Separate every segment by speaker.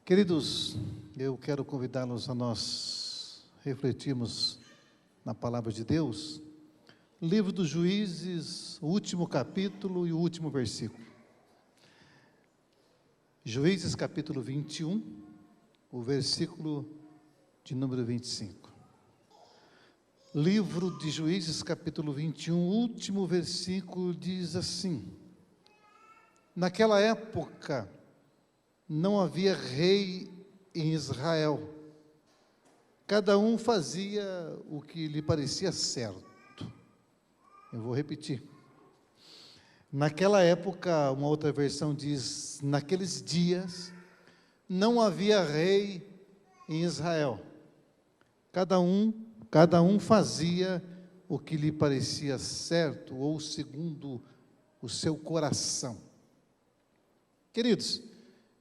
Speaker 1: Queridos, eu quero convidá-los a nós refletirmos na palavra de Deus, livro dos Juízes, o último capítulo e o último versículo. Juízes capítulo 21, o versículo de número 25. Livro de Juízes capítulo 21, o último versículo diz assim: naquela época não havia rei em Israel, cada um fazia o que lhe parecia certo. Eu vou repetir. Naquela época, uma outra versão diz, naqueles dias, não havia rei em Israel. Cada um fazia o que lhe parecia certo, ou segundo o seu coração. Queridos,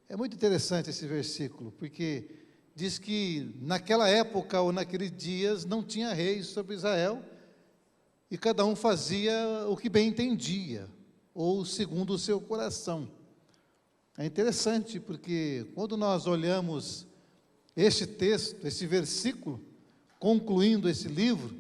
Speaker 1: é muito interessante esse versículo, porque diz que naquela época ou naqueles dias não tinha rei sobre Israel, e cada um fazia o que bem entendia, ou segundo o seu coração. É interessante, porque quando nós olhamos este texto, esse versículo, concluindo esse livro,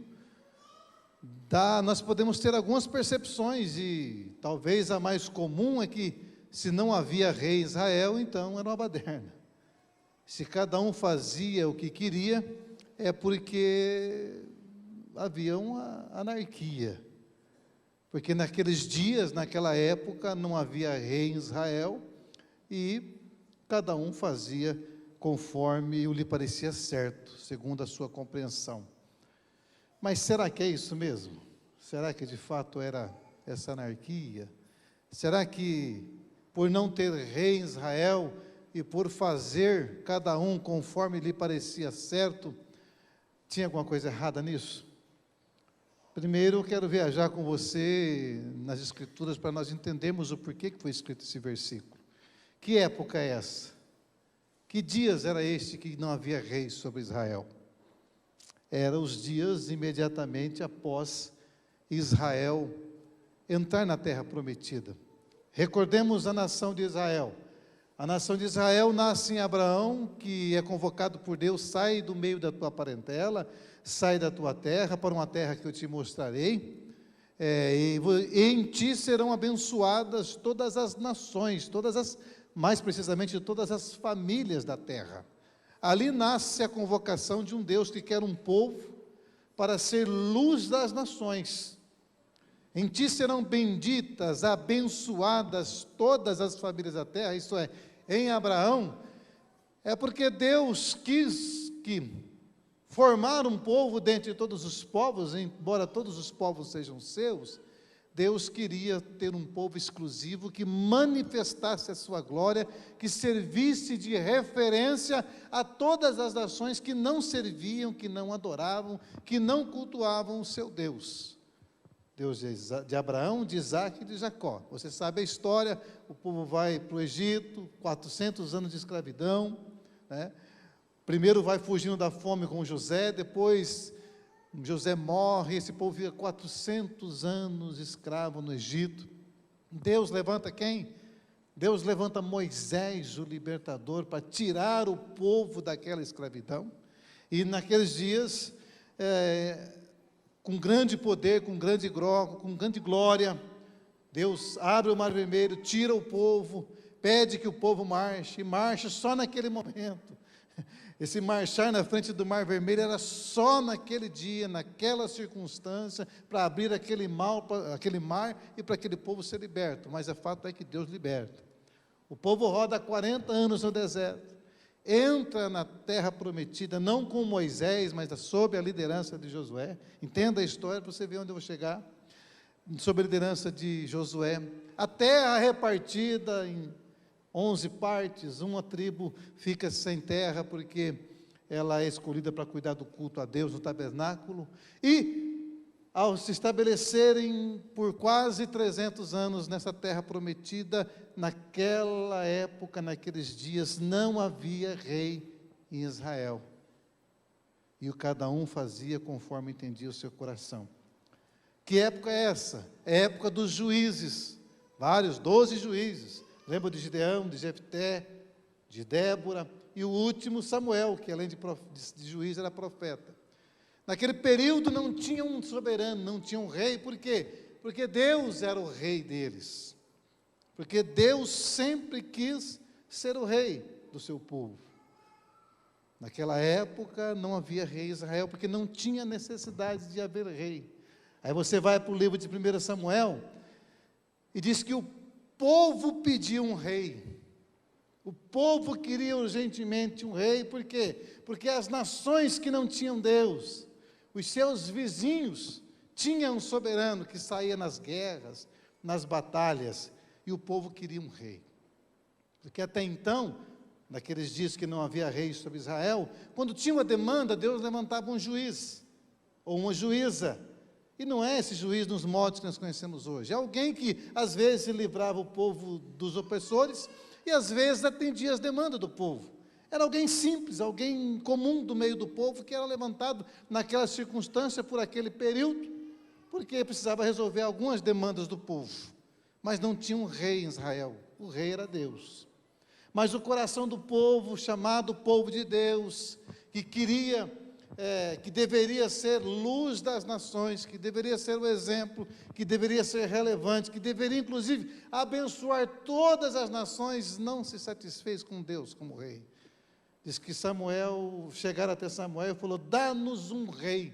Speaker 1: nós podemos ter algumas percepções, e talvez a mais comum é que, se não havia rei em Israel, então era uma baderna. Se cada um fazia o que queria, é porque havia uma anarquia. Porque naqueles dias, naquela época, não havia rei em Israel, e cada um fazia conforme lhe parecia certo, segundo a sua compreensão. Mas será que é isso mesmo? Será que de fato era essa anarquia? Será que, por não ter rei em Israel e por fazer cada um conforme lhe parecia certo, tinha alguma coisa errada nisso? Primeiro, eu quero viajar com você nas Escrituras para nós entendermos o porquê que foi escrito esse versículo. Que época é essa? Que dias era este que não havia rei sobre Israel? Eram os dias imediatamente após Israel entrar na terra prometida. Recordemos a nação de Israel. A nação de Israel nasce em Abraão, que é convocado por Deus: sai do meio da tua parentela, sai da tua terra, para uma terra que eu te mostrarei, e em ti serão abençoadas todas as nações, mais precisamente todas as famílias da terra. Ali nasce a convocação de um Deus que quer um povo para ser luz das nações. Em ti serão benditas, abençoadas todas as famílias da terra, isso é, em Abraão, é porque Deus quis formar um povo dentre todos os povos, embora todos os povos sejam seus, Deus queria ter um povo exclusivo que manifestasse a sua glória, que servisse de referência a todas as nações que não serviam, que não adoravam, que não cultuavam o seu Deus. Deus de Abraão, de Isaac e de Jacó. Você sabe a história, o povo vai para o Egito, 400 anos de escravidão, né? Primeiro vai fugindo da fome com José, depois José morre, esse povo fica 400 anos escravo no Egito. Deus levanta quem? Deus levanta Moisés, o libertador, para tirar o povo daquela escravidão. E naqueles dias, com grande poder, com grande glória, Deus abre o mar vermelho, tira o povo, pede que o povo marche, e marcha só naquele momento. Esse marchar na frente do mar vermelho era só naquele dia, naquela circunstância, para abrir aquele mar e para aquele povo ser liberto. Mas o fato é que Deus liberta. O povo roda 40 anos no deserto, entra na terra prometida, não com Moisés, mas sob a liderança de Josué. Entenda a história para você ver onde eu vou chegar. Sob a liderança de Josué, a terra repartida em 11 partes, uma tribo fica sem terra, porque ela é escolhida para cuidar do culto a Deus no tabernáculo, e ao se estabelecerem por quase 300 anos nessa terra prometida, naquela época, naqueles dias, não havia rei em Israel, e cada um fazia conforme entendia o seu coração. Que época é essa? É a época dos juízes, 12 juízes. Lembra de Gideão, de Jefté, de Débora, e o último, Samuel, que além de juiz era profeta. Naquele período não tinha um soberano, não tinha um rei, por quê? Porque Deus era o rei deles. Porque Deus sempre quis ser o rei do seu povo. Naquela época não havia rei em Israel, porque não tinha necessidade de haver rei. Aí você vai para o livro de 1 Samuel, e diz que o povo pediu um rei. O povo queria urgentemente um rei, por quê? Porque as nações que não tinham Deus, os seus vizinhos, tinham um soberano que saía nas guerras, nas batalhas, e o povo queria um rei. Porque até então, naqueles dias que não havia rei sobre Israel, quando tinha uma demanda, Deus levantava um juiz, ou uma juíza. E não é esse juiz nos modos que nós conhecemos hoje. É alguém que, às vezes, livrava o povo dos opressores, e às vezes atendia as demandas do povo. Era alguém simples, alguém comum do meio do povo, que era levantado naquela circunstância por aquele período, porque precisava resolver algumas demandas do povo. Mas não tinha um rei em Israel, o rei era Deus. Mas o coração do povo, chamado povo de Deus, que queria, que deveria ser luz das nações, que deveria ser o exemplo, que deveria ser relevante, que deveria inclusive abençoar todas as nações, não se satisfez com Deus como rei. Diz que Samuel, chegaram até Samuel e falou, dá-nos um rei,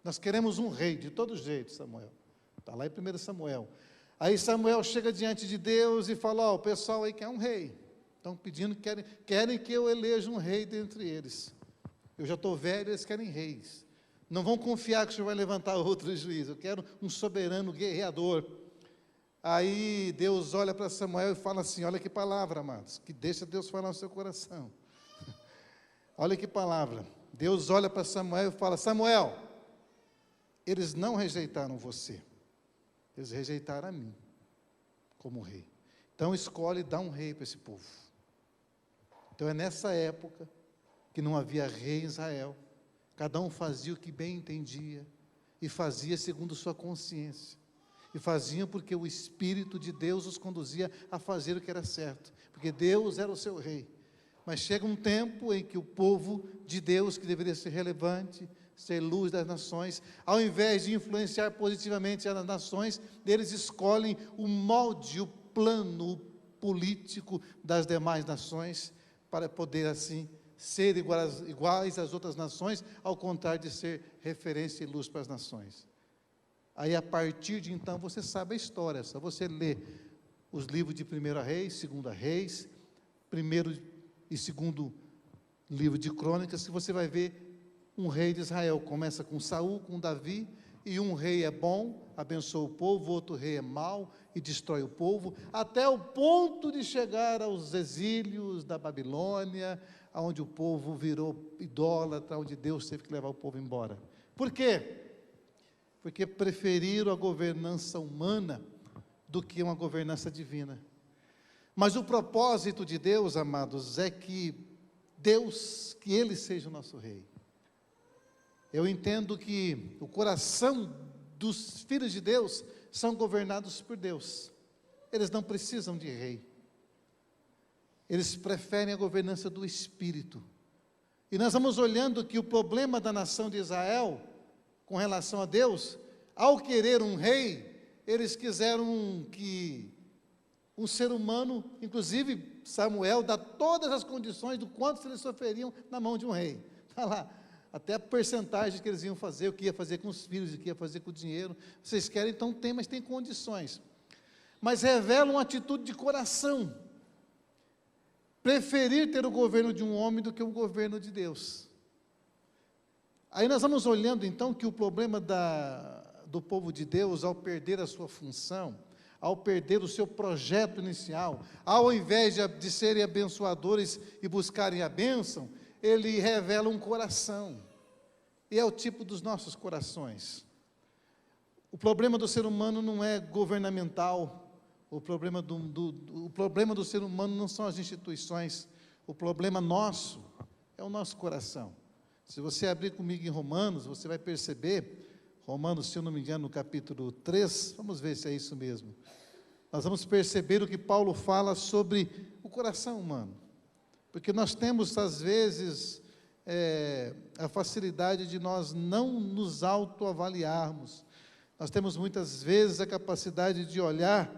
Speaker 1: nós queremos um rei, de todo jeito, Samuel. Está lá em 1 Samuel. Aí Samuel chega diante de Deus e fala, o pessoal aí quer um rei, estão pedindo, querem que eu eleja um rei dentre eles. Eu já estou velho, eles querem reis. Não vão confiar que o Senhor vai levantar outro juiz. Eu quero um soberano guerreador. Aí Deus olha para Samuel e fala assim, olha que palavra, amados, que deixa Deus falar no seu coração. Olha que palavra. Deus olha para Samuel e fala, Samuel, eles não rejeitaram você. Eles rejeitaram a mim, como rei. Então escolhe e dá um rei para esse povo. Então é nessa época que não havia rei em Israel, cada um fazia o que bem entendia, e fazia segundo sua consciência, e faziam porque o Espírito de Deus os conduzia a fazer o que era certo, porque Deus era o seu rei. Mas chega um tempo em que o povo de Deus, que deveria ser relevante, ser luz das nações, ao invés de influenciar positivamente as nações, eles escolhem o molde, o plano político das demais nações, para poder assim ser iguais às outras nações, ao contrário de ser referência e luz para as nações. Aí, a partir de então, você sabe a história, é só você ler os livros de 1 Reis, 2 Reis, 1º e 2º livro de Crônicas, que você vai ver um rei de Israel. Começa com Saul, com Davi, e um rei é bom, abençoa o povo, outro rei é mau e destrói o povo, até o ponto de chegar aos exílios da Babilônia, onde o povo virou idólatra, onde Deus teve que levar o povo embora. Por quê? Porque preferiram a governança humana do que uma governança divina. Mas o propósito de Deus, amados, é que Deus, que Ele seja o nosso rei. Eu entendo que o coração dos filhos de Deus são governados por Deus. Eles não precisam de rei. Eles preferem a governança do Espírito. E nós vamos olhando que o problema da nação de Israel, com relação a Deus, ao querer um rei, eles quiseram que um ser humano, inclusive Samuel, dá todas as condições do quanto eles sofreriam na mão de um rei. Está lá, até a percentagem que eles iam fazer, o que ia fazer com os filhos, o que ia fazer com o dinheiro. Vocês querem, então tem, mas tem condições. Mas revela uma atitude de coração. Preferir ter o governo de um homem do que o governo de Deus. Aí nós vamos olhando então que o problema do povo de Deus, ao perder a sua função, ao perder o seu projeto inicial, ao invés de serem abençoadores e buscarem a bênção, ele revela um coração, e é o tipo dos nossos corações. O problema do ser humano não é governamental, o problema do ser humano não são as instituições, o problema nosso é o nosso coração. Se você abrir comigo em Romanos, você vai perceber, Romanos, se eu não me engano, no capítulo 3, vamos ver se é isso mesmo. Nós vamos perceber o que Paulo fala sobre o coração humano. Porque nós temos, às vezes, a facilidade de nós não nos autoavaliarmos. Nós temos, muitas vezes, a capacidade de olhar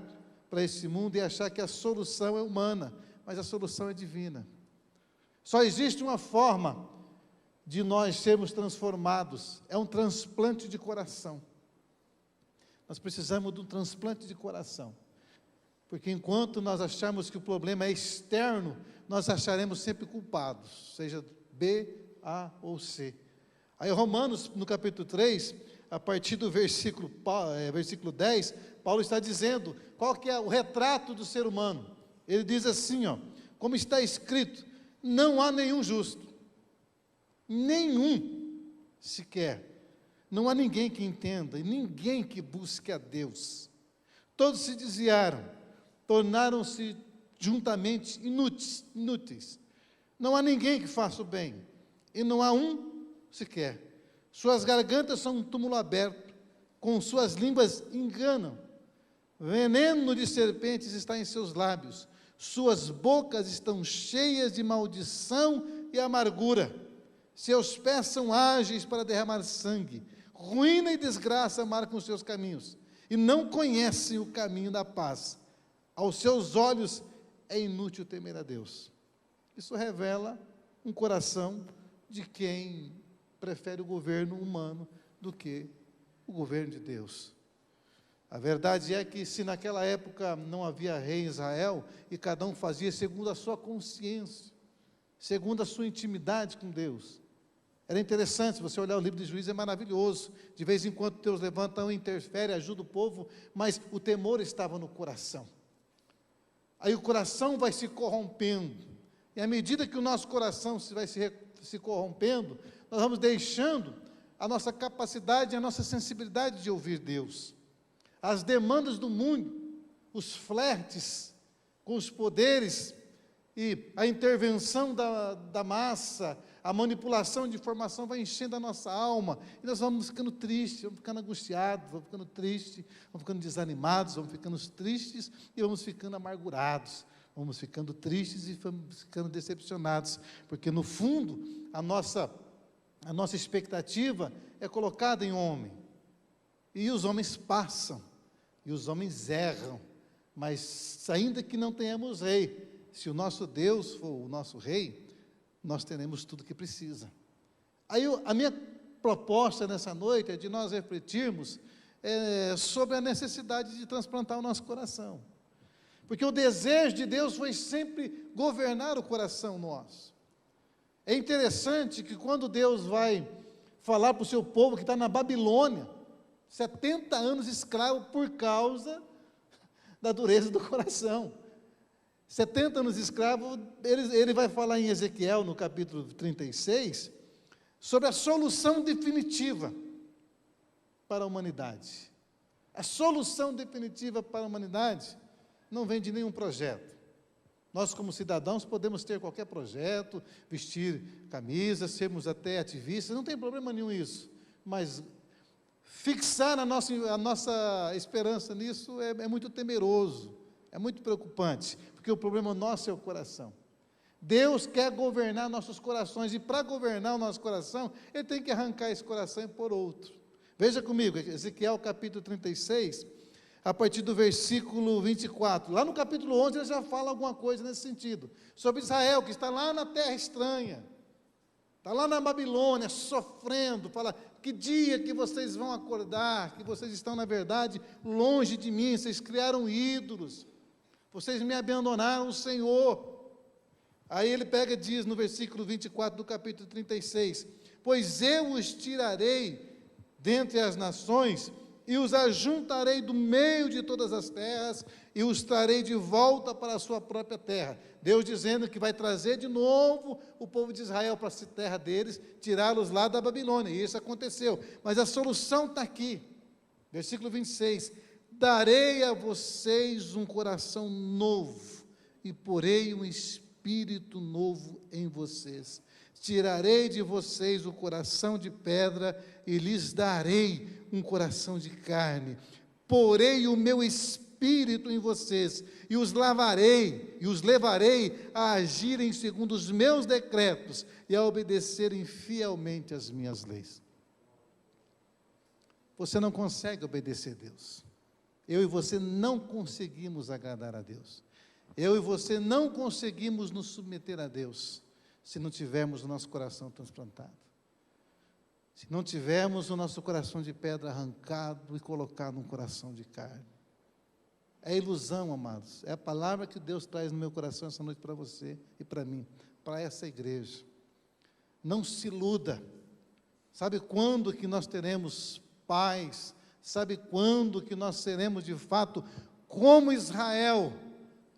Speaker 1: para esse mundo e achar que a solução é humana, mas a solução é divina. Só existe uma forma de nós sermos transformados, é um transplante de coração. Nós precisamos de um transplante de coração, porque enquanto nós acharmos que o problema é externo, nós acharemos sempre culpados, seja B, A ou C. Aí Romanos, no capítulo 3, a partir do versículo 10, Paulo está dizendo qual que é o retrato do ser humano. Ele diz assim, como está escrito, não há nenhum justo, nenhum sequer. Não há ninguém que entenda, e ninguém que busque a Deus. Todos se desviaram, tornaram-se juntamente inúteis. Não há ninguém que faça o bem, e não há um sequer. Suas gargantas são um túmulo aberto, com suas línguas enganam. Veneno de serpentes está em seus lábios, suas bocas estão cheias de maldição e amargura. Seus pés são ágeis para derramar sangue. Ruína e desgraça marcam os seus caminhos, e não conhecem o caminho da paz. Aos seus olhos é inútil temer a Deus. Isso revela um coração de quem prefere o governo humano do que o governo de Deus. A verdade é que, se naquela época não havia rei em Israel, e cada um fazia segundo a sua consciência, segundo a sua intimidade com Deus, era interessante. Você olhar o livro de Juízes, é maravilhoso. De vez em quando Deus levanta um, interfere, ajuda o povo, mas o temor estava no coração. Aí o coração vai se corrompendo, e à medida que o nosso coração vai se corrompendo, nós vamos deixando a nossa capacidade, a nossa sensibilidade de ouvir Deus. As demandas do mundo, os flertes com os poderes, e a intervenção da massa, a manipulação de informação vai enchendo a nossa alma, e nós vamos ficando tristes, vamos ficando angustiados, vamos ficando tristes, vamos ficando desanimados, vamos ficando tristes e vamos ficando amargurados, vamos ficando tristes e vamos ficando decepcionados, porque no fundo a nossa expectativa é colocada em homem, e os homens passam, e os homens erram, mas ainda que não tenhamos rei, se o nosso Deus for o nosso rei, nós teremos tudo que precisa. Aí a minha proposta nessa noite é de nós refletirmos sobre a necessidade de transplantar o nosso coração, porque o desejo de Deus foi sempre governar o coração nosso. É interessante que quando Deus vai falar para o seu povo que está na Babilônia, 70 anos escravo por causa da dureza do coração, 70 anos escravo, ele vai falar em Ezequiel, no capítulo 36, sobre a solução definitiva para a humanidade. A solução definitiva para a humanidade não vem de nenhum projeto. Nós, como cidadãos, podemos ter qualquer projeto, vestir camisa, sermos até ativistas, não tem problema nenhum isso, mas fixar a nossa esperança nisso é muito temeroso, é muito preocupante, porque o problema nosso é o coração. Deus quer governar nossos corações, e para governar o nosso coração, Ele tem que arrancar esse coração e pôr outro. Veja comigo, Ezequiel capítulo 36, a partir do versículo 24, lá no capítulo 11 ele já fala alguma coisa nesse sentido, sobre Israel, que está lá na terra estranha, está lá na Babilônia, sofrendo, fala, que dia que vocês vão acordar, que vocês estão na verdade longe de mim, vocês criaram ídolos, vocês me abandonaram o Senhor. Aí ele pega e diz no versículo 24 do capítulo 36, pois eu os tirarei dentre as nações, e os ajuntarei do meio de todas as terras, e os trarei de volta para a sua própria terra. Deus dizendo que vai trazer de novo o povo de Israel para a terra deles, tirá-los lá da Babilônia, e isso aconteceu, mas a solução está aqui, versículo 26, darei a vocês um coração novo, e porei um espírito novo em vocês, tirarei de vocês o coração de pedra, e lhes darei um coração de carne, porei o meu espírito Espírito em vocês, e os lavarei, e os levarei a agirem segundo os meus decretos, e a obedecerem fielmente as minhas leis. Você não consegue obedecer a Deus. Eu e você não conseguimos agradar a Deus. Eu e você não conseguimos nos submeter a Deus, se não tivermos o nosso coração transplantado. Se não tivermos o nosso coração de pedra arrancado e colocado num coração de carne. É ilusão, amados. É a palavra que Deus traz no meu coração essa noite para você e para mim, para essa igreja. Não se iluda. Sabe quando que nós teremos paz? Sabe quando que nós seremos de fato como Israel,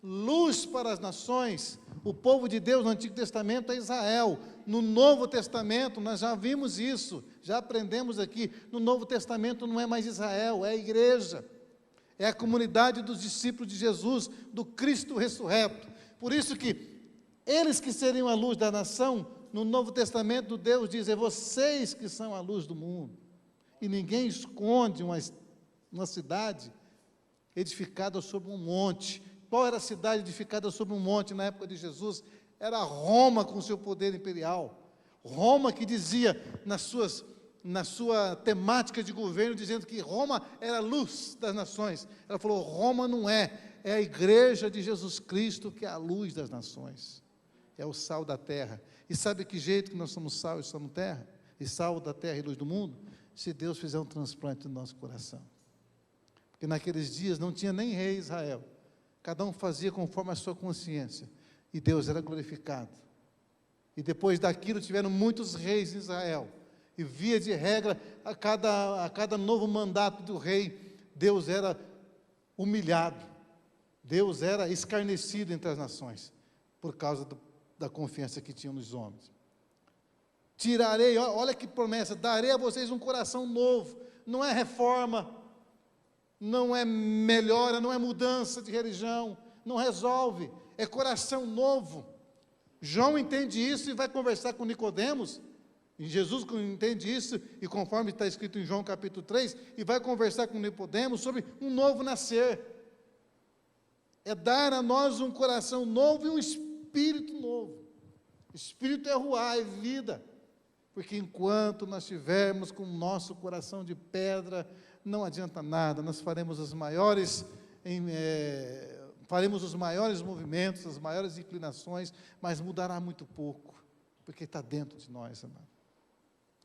Speaker 1: luz para as nações? O povo de Deus no Antigo Testamento é Israel. No Novo Testamento nós já vimos isso, já aprendemos aqui. No Novo Testamento não é mais Israel, é a igreja. É a comunidade dos discípulos de Jesus, do Cristo ressurreto. Por isso que eles que seriam a luz da nação, no Novo Testamento Deus diz, é vocês que são a luz do mundo. E ninguém esconde uma cidade edificada sobre um monte. Qual era a cidade edificada sobre um monte na época de Jesus? Era Roma com seu poder imperial. Roma que dizia na sua temática de governo, dizendo que Roma era a luz das nações. Ela falou, Roma não é a igreja de Jesus Cristo que é a luz das nações. É o sal da terra. E sabe que jeito que nós somos sal e somos terra? E sal da terra e luz do mundo? Se Deus fizer um transplante no nosso coração. Porque naqueles dias não tinha nem rei Israel. Cada um fazia conforme a sua consciência. E Deus era glorificado. E depois daquilo tiveram muitos reis em Israel. E via de regra, a cada novo mandato do rei, Deus era humilhado. Deus era escarnecido entre as nações. Por causa da confiança que tinham nos homens. Tirarei, olha que promessa, darei a vocês um coração novo. Não é reforma, não é melhora, não é mudança de religião, não resolve, é coração novo. João entende isso e vai conversar com Nicodemos, e Jesus entende isso, e conforme está escrito em João capítulo 3, e vai conversar com Nicodemos sobre um novo nascer. É dar a nós um coração novo e um espírito novo. Espírito é ruá, é vida. Porque enquanto nós estivermos com o nosso coração de pedra, não adianta nada, nós faremos os maiores movimentos, as maiores inclinações, mas mudará muito pouco, porque está dentro de nós, amado.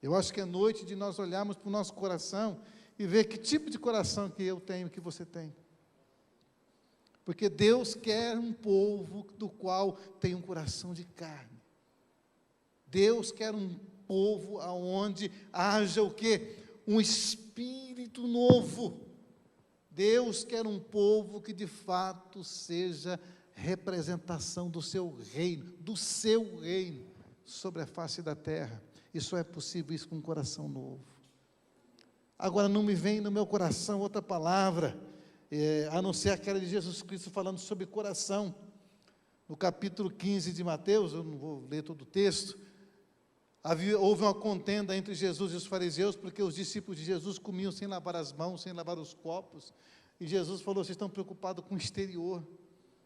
Speaker 1: Eu acho que é noite de nós olharmos para o nosso coração e ver que tipo de coração que eu tenho, que você tem. Porque Deus quer um povo do qual tem um coração de carne. Deus quer um povo aonde haja o quê? Um espírito novo. Deus quer um povo que de fato seja representação do seu reino sobre a face da terra. E só é possível isso com um coração novo. Agora não me vem no meu coração outra palavra, a não ser aquela de Jesus Cristo falando sobre coração. No capítulo 15 de Mateus, eu não vou ler todo o texto, houve uma contenda entre Jesus e os fariseus, porque os discípulos de Jesus comiam sem lavar as mãos, sem lavar os copos, e Jesus falou, vocês estão preocupados com o exterior,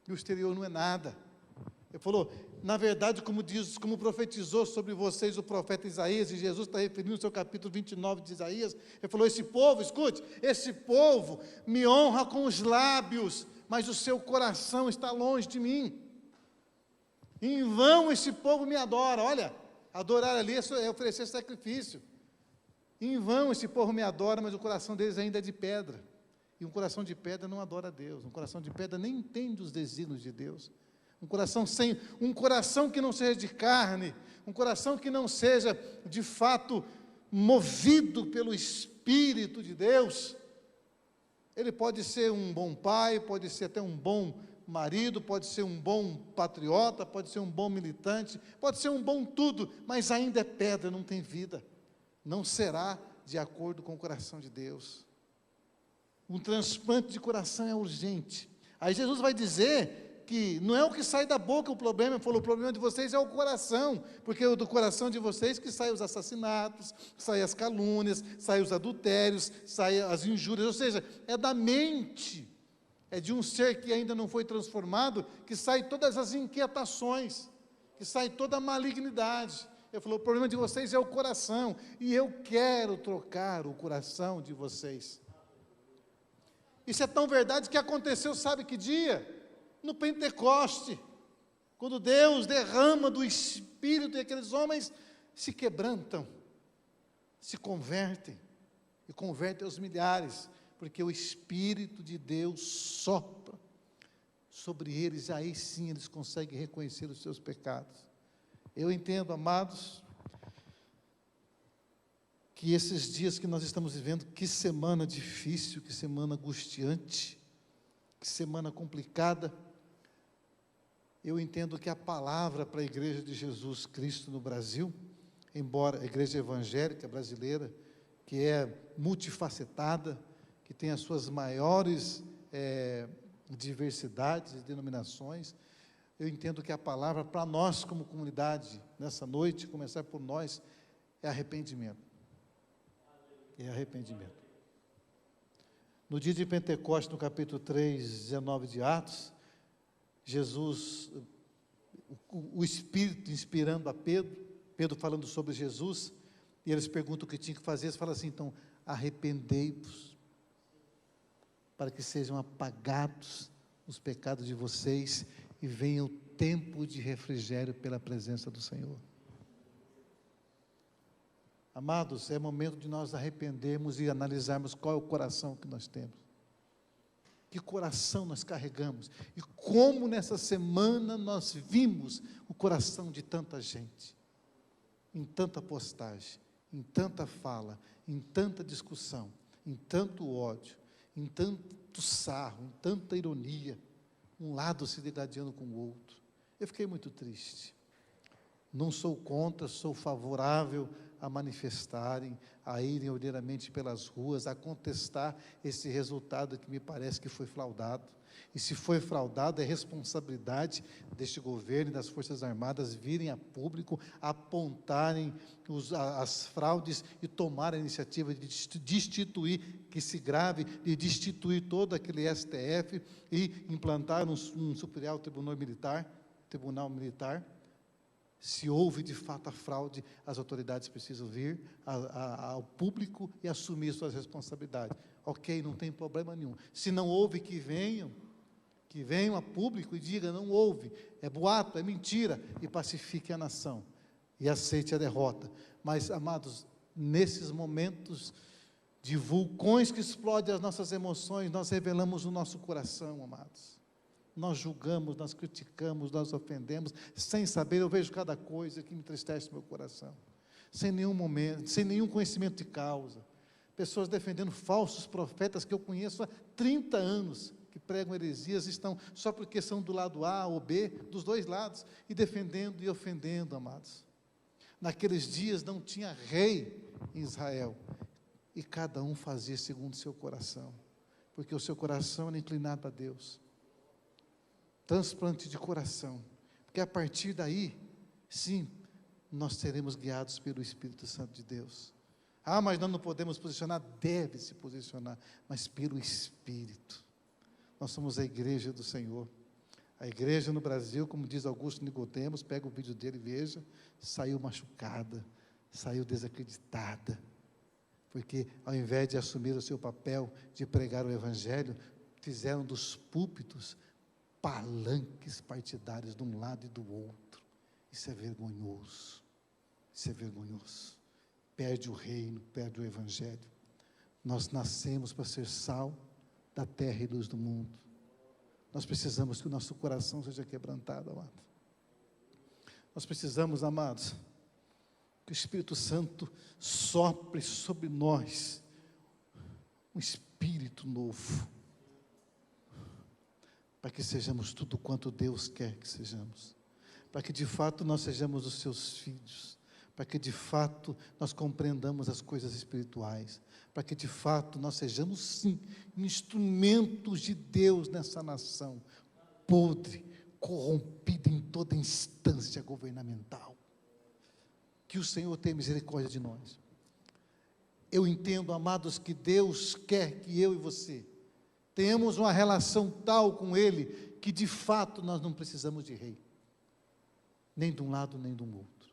Speaker 1: e o exterior não é nada. Ele falou, na verdade, como profetizou sobre vocês o profeta Isaías, e Jesus está referindo no seu capítulo 29 de Isaías, ele falou, esse povo, escute, esse povo me honra com os lábios, mas o seu coração está longe de mim. Em vão esse povo me adora. Olha, adorar ali é oferecer sacrifício. Em vão esse povo me adora, mas o coração deles ainda é de pedra. E um coração de pedra não adora a Deus. Um coração de pedra nem entende os desígnios de Deus. Um coração que não seja de carne, um coração que não seja de fato movido pelo Espírito de Deus. Ele pode ser um bom pai, pode ser até um bom marido, pode ser um bom patriota, pode ser um bom militante, pode ser um bom tudo, mas ainda é pedra, não tem vida. Não será de acordo com o coração de Deus. Um transplante de coração é urgente. Aí Jesus vai dizer que não é o que sai da boca o problema, ele falou, o problema de vocês é o coração, porque é do coração de vocês que saem os assassinatos, saem as calúnias, saem os adultérios, saem as injúrias, ou seja, é da mente. É de um ser que ainda não foi transformado, que sai todas as inquietações, que sai toda a malignidade. Ele falou, o problema de vocês é o coração, e eu quero trocar o coração de vocês. Isso é tão verdade que aconteceu, sabe que dia? No Pentecoste, quando Deus derrama do Espírito e aqueles homens se quebrantam, se convertem, e convertem aos milhares, porque o Espírito de Deus sopra sobre eles, e aí sim eles conseguem reconhecer os seus pecados. Eu entendo, amados, que esses dias que nós estamos vivendo, que semana difícil, que semana angustiante, que semana complicada, eu entendo que a palavra para a Igreja de Jesus Cristo no Brasil, embora a Igreja Evangélica Brasileira, que é multifacetada, que tem as suas maiores diversidades e denominações, eu entendo que a palavra para nós como comunidade, nessa noite, começar por nós, é arrependimento. É arrependimento. No dia de Pentecostes, no capítulo 3, 19 de Atos, Jesus, o Espírito inspirando a Pedro, Pedro falando sobre Jesus, e eles perguntam o que tinha que fazer, eles falam assim, então, arrependei-vos, para que sejam apagados os pecados de vocês, e venha o tempo de refrigério pela presença do Senhor. Amados, é momento de nós arrependermos e analisarmos qual é o coração que nós temos. Que coração nós carregamos. E como nessa semana nós vimos o coração de tanta gente. Em tanta postagem, em tanta fala, em tanta discussão, em tanto ódio, em tanto sarro, em tanta ironia. Um lado se degradando com o outro. Eu fiquei muito triste. Não sou contra, sou favorável a manifestarem, a irem ordeiramente pelas ruas, a contestar esse resultado que me parece que foi fraudado. E se foi fraudado, é responsabilidade deste governo e das Forças Armadas virem a público, apontarem as fraudes e tomar a iniciativa de destituir, que se grave, de destituir todo aquele STF e implantar um superior tribunal militar. Se houve de fato a fraude, as autoridades precisam vir ao público e assumir suas responsabilidades. Ok, não tem problema nenhum. Se não houve, que venham a público e digam, não houve, é boato, é mentira, e pacifique a nação, e aceite a derrota. Mas, amados, nesses momentos de vulcões que explodem as nossas emoções, nós revelamos o nosso coração, amados. Nós julgamos, nós criticamos, nós ofendemos, sem saber. Eu vejo cada coisa que me entristece o meu coração, sem nenhum momento, sem nenhum conhecimento de causa. Pessoas defendendo falsos profetas que eu conheço há 30 anos, que pregam heresias, estão só porque são do lado A ou B, dos dois lados, e defendendo e ofendendo, amados. Naqueles dias não tinha rei em Israel, e cada um fazia segundo o seu coração, porque o seu coração era inclinado a Deus. Transplante de coração, porque a partir daí, sim, nós seremos guiados pelo Espírito Santo de Deus. Mas nós não podemos posicionar, deve se posicionar, mas pelo Espírito. Nós somos a igreja do Senhor. A igreja no Brasil, como diz Augusto Nicodemos, pega o vídeo dele e veja, saiu machucada, saiu desacreditada, porque ao invés de assumir o seu papel de pregar o Evangelho, fizeram dos púlpitos palanques partidários de um lado e do outro. Isso é vergonhoso, isso é vergonhoso. Perde o reino, perde o Evangelho. Nós nascemos para ser sal da terra e luz do mundo. Nós precisamos que o nosso coração seja quebrantado, amado. Nós precisamos, amados, que o Espírito Santo sopre sobre nós um Espírito novo, para que sejamos tudo quanto Deus quer que sejamos, para que de fato nós sejamos os seus filhos, para que de fato nós compreendamos as coisas espirituais, para que de fato nós sejamos sim instrumentos de Deus nessa nação podre, corrompida em toda instância governamental. Que o Senhor tenha misericórdia de nós. Eu entendo, amados, que Deus quer que eu e você tenhamos uma relação tal com Ele, que de fato nós não precisamos de rei, nem de um lado nem do outro.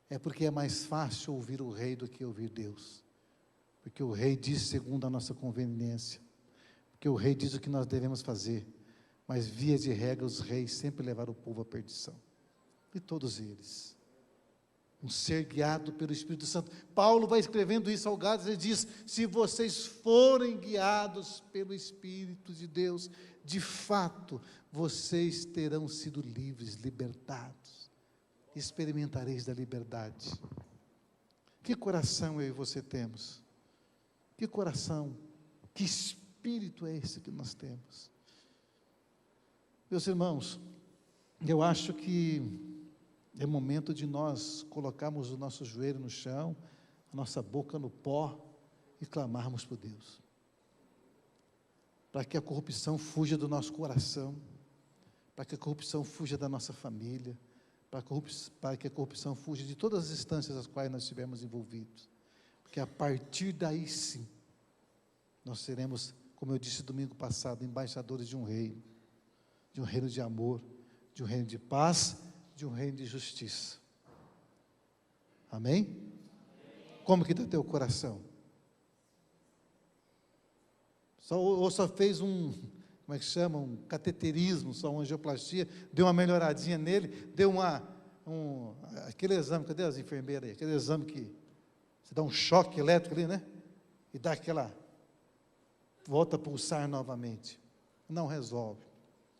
Speaker 1: É porque é mais fácil ouvir o rei do que ouvir Deus, porque o rei diz segundo a nossa conveniência, porque o rei diz o que nós devemos fazer, mas via de regra os reis sempre levaram o povo à perdição, e todos eles. Um ser guiado pelo Espírito Santo. Paulo vai escrevendo isso ao Gálatas, ele diz: se vocês forem guiados pelo Espírito de Deus, de fato, vocês terão sido livres, libertados, experimentareis da liberdade. Que coração eu e você temos? Que coração, que espírito é esse que nós temos? Meus irmãos, eu acho que é momento de nós colocarmos o nosso joelho no chão, a nossa boca no pó e clamarmos por Deus, para que a corrupção fuja do nosso coração, para que a corrupção fuja da nossa família, para que a corrupção fuja de todas as instâncias às quais nós estivermos envolvidos, porque a partir daí sim, nós seremos, como eu disse domingo passado, embaixadores de um reino de amor, de um reino de paz, de um reino de justiça. Amém? Como que está teu coração? Só fez como é que chama? Um cateterismo, só uma angioplastia, deu uma melhoradinha nele, deu aquele exame, cadê as enfermeiras aí? Aquele exame que você dá um choque elétrico ali, né? E dá volta a pulsar novamente. Não resolve.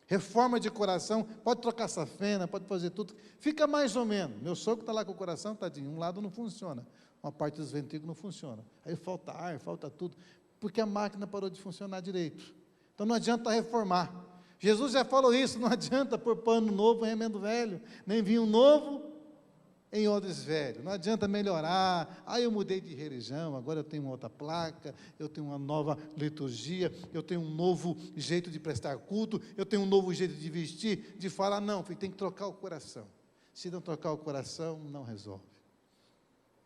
Speaker 1: Reforma de coração, pode trocar safena, pode fazer tudo, fica mais ou menos. Meu sogro está lá com o coração, tadinho, um lado não funciona, uma parte dos ventrículos não funciona, aí falta ar, falta tudo, porque a máquina parou de funcionar direito. Então não adianta reformar. Jesus já falou isso, não adianta pôr pano novo em remendo velho, nem vinho novo em odres velhos. Não adianta melhorar. Eu mudei de religião, agora eu tenho uma outra placa, eu tenho uma nova liturgia, eu tenho um novo jeito de prestar culto, eu tenho um novo jeito de vestir, de falar. Não, filho, tem que trocar o coração. Se não trocar o coração, não resolve.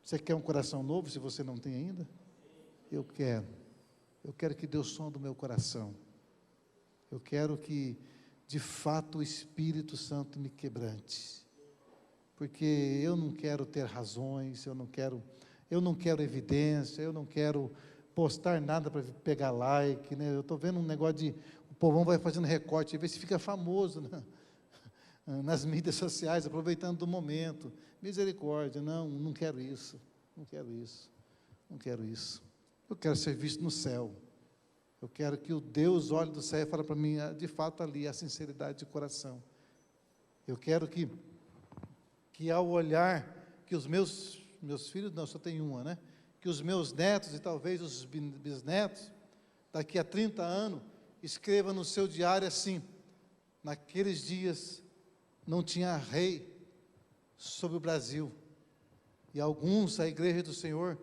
Speaker 1: Você quer um coração novo, se você não tem ainda? Eu quero que Deus sonde o meu coração. Eu quero que, de fato, o Espírito Santo me quebrante. Porque eu não quero ter razões, eu não quero evidência, eu não quero postar nada para pegar like, né? Eu estou vendo um negócio o povão vai fazendo recorte, vê se fica famoso, né? Nas mídias sociais, aproveitando do momento. Misericórdia, não quero isso, não quero isso, não quero isso. Eu quero ser visto no céu. Eu quero que o Deus olhe do céu e fale para mim, de fato ali, a sinceridade de coração. Eu quero que ao olhar, que os meus filhos, não, só tem uma, né? Que os meus netos e talvez os bisnetos, daqui a 30 anos, escrevam no seu diário assim: naqueles dias não tinha rei sobre o Brasil, e a igreja do Senhor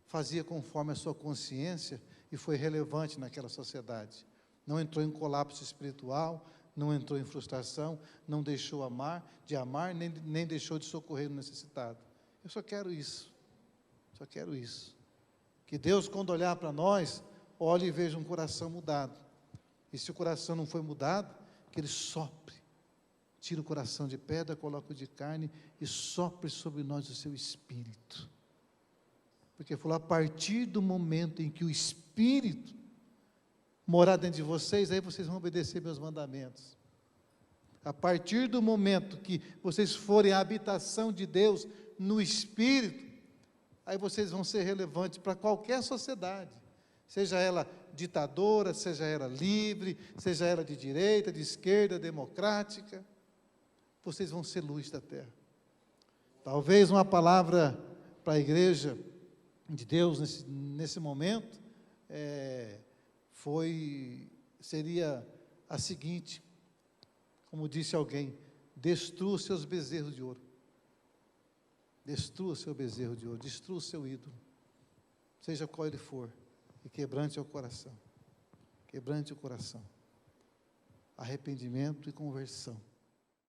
Speaker 1: fazia conforme a sua consciência e foi relevante naquela sociedade. Não entrou em colapso espiritual, não entrou em frustração, não deixou de amar, nem deixou de socorrer o necessitado. Eu só quero isso. Que Deus, quando olhar para nós, olhe e veja um coração mudado. E se o coração não foi mudado, que Ele sopre. Tira o coração de pedra, coloca o de carne e sopre sobre nós o seu Espírito. Porque falou, a partir do momento em que o Espírito morar dentro de vocês, aí vocês vão obedecer meus mandamentos. A partir do momento que vocês forem a habitação de Deus no Espírito, aí vocês vão ser relevantes para qualquer sociedade, seja ela ditadora, seja ela livre, seja ela de direita, de esquerda, democrática, vocês vão ser luz da terra. Talvez uma palavra para a igreja de Deus nesse momento, seria a seguinte, como disse alguém: destrua os seus bezerros de ouro, destrua o seu bezerro de ouro, destrua o seu ídolo, seja qual ele for, e quebrante o coração, arrependimento e conversão,